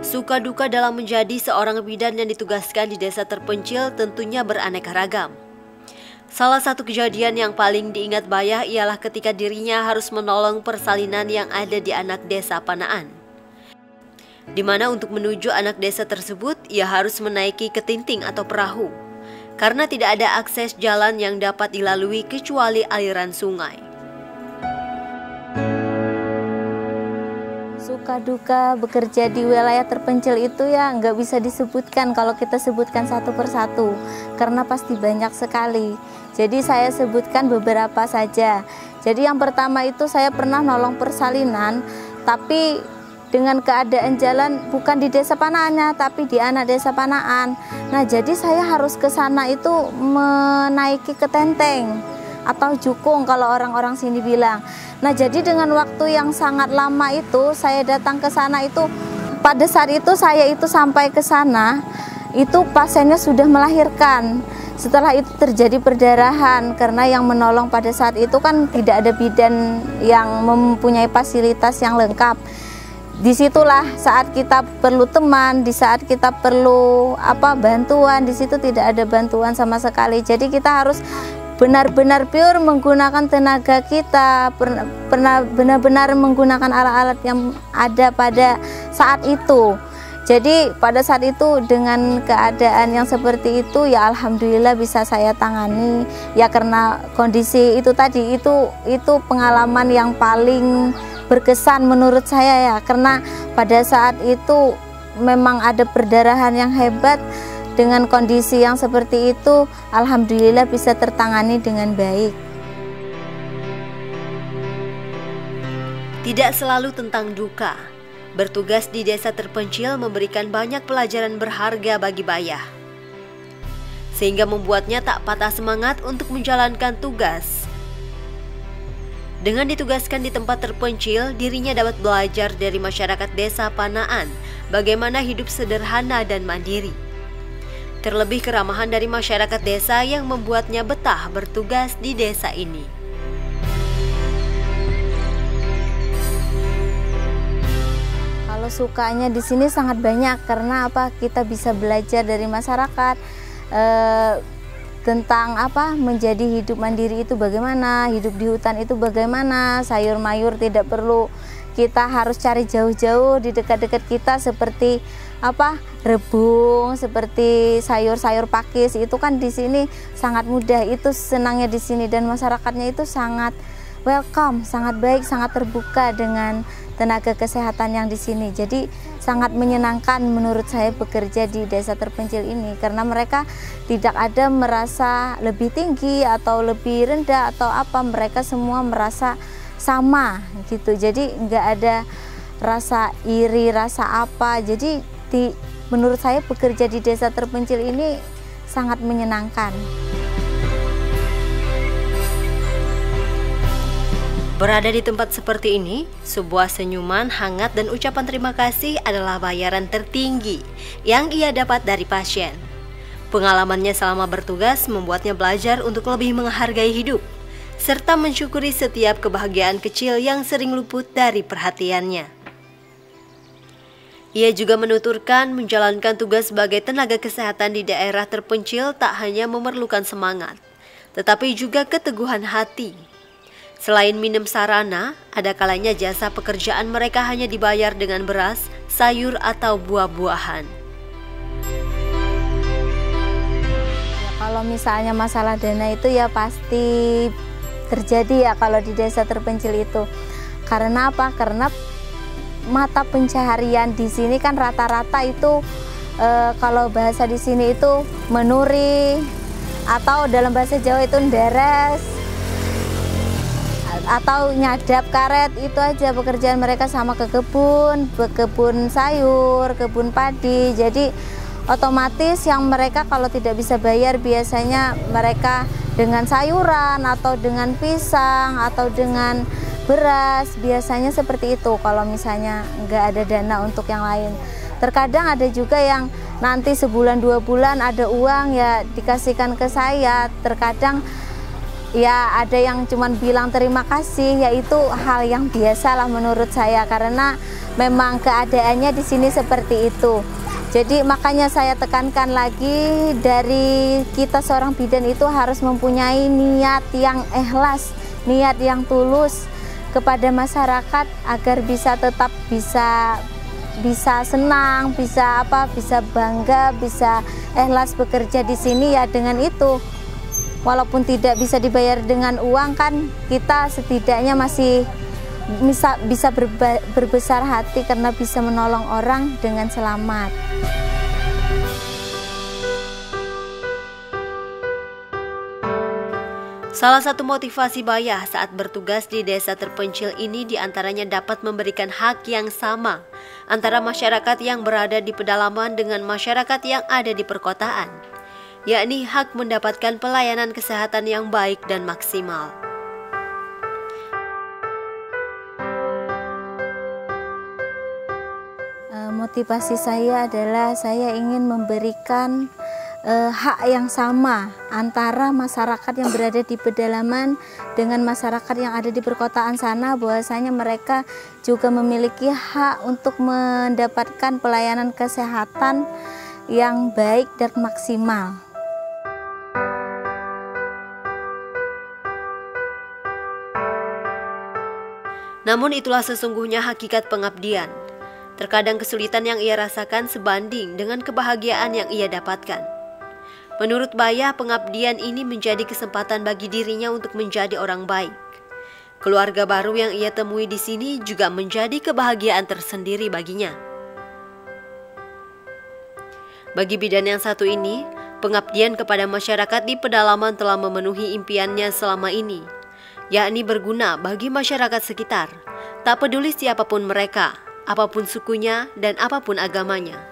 Suka duka dalam menjadi seorang bidan yang ditugaskan di desa terpencil tentunya beraneka ragam. Salah satu kejadian yang paling diingat Bayah ialah ketika dirinya harus menolong persalinan yang ada di anak desa Panaan, di mana untuk menuju anak desa tersebut ia harus menaiki ketinting atau perahu, karena tidak ada akses jalan yang dapat dilalui kecuali aliran sungai. Suka duka bekerja di wilayah terpencil itu ya nggak bisa disebutkan kalau kita sebutkan satu persatu, karena pasti banyak sekali. Jadi saya sebutkan beberapa saja. Jadi yang pertama itu saya pernah nolong persalinan, tapi dengan keadaan jalan bukan di desa Panaannya, tapi di anak desa Panaan. Nah jadi saya harus ke sana itu menaiki ketenteng atau jukung kalau orang-orang sini bilang. Nah jadi dengan waktu yang sangat lama itu saya datang ke sana itu, pada saat itu saya itu sampai ke sana itu pasiennya sudah melahirkan. Setelah itu terjadi perdarahan karena yang menolong pada saat itu kan tidak ada bidan yang mempunyai fasilitas yang lengkap. Disitulah saat kita perlu teman, di saat kita perlu bantuan, di situ tidak ada bantuan sama sekali. Jadi kita harus benar-benar pure menggunakan tenaga kita, benar-benar menggunakan alat-alat yang ada pada saat itu. Jadi pada saat itu dengan keadaan yang seperti itu ya alhamdulillah bisa saya tangani ya, karena kondisi itu tadi itu pengalaman yang paling berkesan menurut saya ya, karena pada saat itu memang ada perdarahan yang hebat. Dengan kondisi yang seperti itu, alhamdulillah bisa tertangani dengan baik. Tidak selalu tentang duka. Bertugas di desa terpencil memberikan banyak pelajaran berharga bagi Bayah, sehingga membuatnya tak patah semangat untuk menjalankan tugas. Dengan ditugaskan di tempat terpencil, dirinya dapat belajar dari masyarakat desa Panaan bagaimana hidup sederhana dan mandiri. Terlebih keramahan dari masyarakat desa yang membuatnya betah bertugas di desa ini. Kalau sukanya di sini sangat banyak karena kita bisa belajar dari masyarakat tentang menjadi hidup mandiri itu bagaimana, hidup di hutan itu bagaimana, sayur mayur tidak perlu kita harus cari jauh-jauh, di dekat-dekat kita seperti rebung, seperti sayur-sayur pakis itu kan di sini sangat mudah. Itu senangnya di sini, dan masyarakatnya itu sangat welcome, sangat baik, sangat terbuka dengan tenaga kesehatan yang di sini. Jadi sangat menyenangkan menurut saya bekerja di desa terpencil ini, karena mereka tidak ada merasa lebih tinggi atau lebih rendah atau mereka semua merasa sama gitu. Jadi nggak ada rasa iri, rasa jadi menurut saya bekerja di desa terpencil ini sangat menyenangkan. Berada di tempat seperti ini, sebuah senyuman hangat dan ucapan terima kasih adalah bayaran tertinggi yang ia dapat dari pasien. Pengalamannya selama bertugas membuatnya belajar untuk lebih menghargai hidup, serta mensyukuri setiap kebahagiaan kecil yang sering luput dari perhatiannya. Ia juga menuturkan menjalankan tugas sebagai tenaga kesehatan di daerah terpencil tak hanya memerlukan semangat, tetapi juga keteguhan hati. Selain minim sarana, ada kalanya jasa pekerjaan mereka hanya dibayar dengan beras, sayur, atau buah-buahan. Ya, kalau misalnya masalah dana itu ya pasti terjadi ya kalau di desa terpencil itu. Karena Karena mata pencaharian di sini kan rata-rata itu kalau bahasa di sini itu menuri, atau dalam bahasa Jawa itu nderes, atau nyadap karet. Itu aja pekerjaan mereka, sama ke kebun sayur, kebun padi. Jadi otomatis yang mereka kalau tidak bisa bayar biasanya mereka dengan sayuran atau dengan pisang atau dengan beras, biasanya seperti itu kalau misalnya nggak ada dana untuk yang lain. Terkadang ada juga yang nanti sebulan 2 bulan ada uang ya dikasihkan ke saya. Terkadang ya ada yang cuman bilang terima kasih, yaitu hal yang biasa lah menurut saya, karena memang keadaannya di sini seperti itu. Jadi makanya saya tekankan lagi, dari kita seorang bidan itu harus mempunyai niat yang ikhlas, niat yang tulus kepada masyarakat agar bisa tetap bisa senang, bisa bangga, bisa ikhlas bekerja di sini. Ya dengan itu, walaupun tidak bisa dibayar dengan uang, kan kita setidaknya masih bisa berbesar hati karena bisa menolong orang dengan selamat. Salah satu motivasi Bayah saat bertugas di desa terpencil ini diantaranya dapat memberikan hak yang sama antara masyarakat yang berada di pedalaman dengan masyarakat yang ada di perkotaan, yakni hak mendapatkan pelayanan kesehatan yang baik dan maksimal. Motivasi saya adalah saya ingin memberikan hak yang sama antara masyarakat yang berada di pedalaman dengan masyarakat yang ada di perkotaan sana, bahwasanya mereka juga memiliki hak untuk mendapatkan pelayanan kesehatan yang baik dan maksimal. Namun itulah sesungguhnya hakikat pengabdian. Terkadang kesulitan yang ia rasakan sebanding dengan kebahagiaan yang ia dapatkan. Menurut Bayah, pengabdian ini menjadi kesempatan bagi dirinya untuk menjadi orang baik. Keluarga baru yang ia temui di sini juga menjadi kebahagiaan tersendiri baginya. Bagi bidan yang satu ini, pengabdian kepada masyarakat di pedalaman telah memenuhi impiannya selama ini, yakni berguna bagi masyarakat sekitar, tak peduli siapapun mereka, apapun sukunya dan apapun agamanya.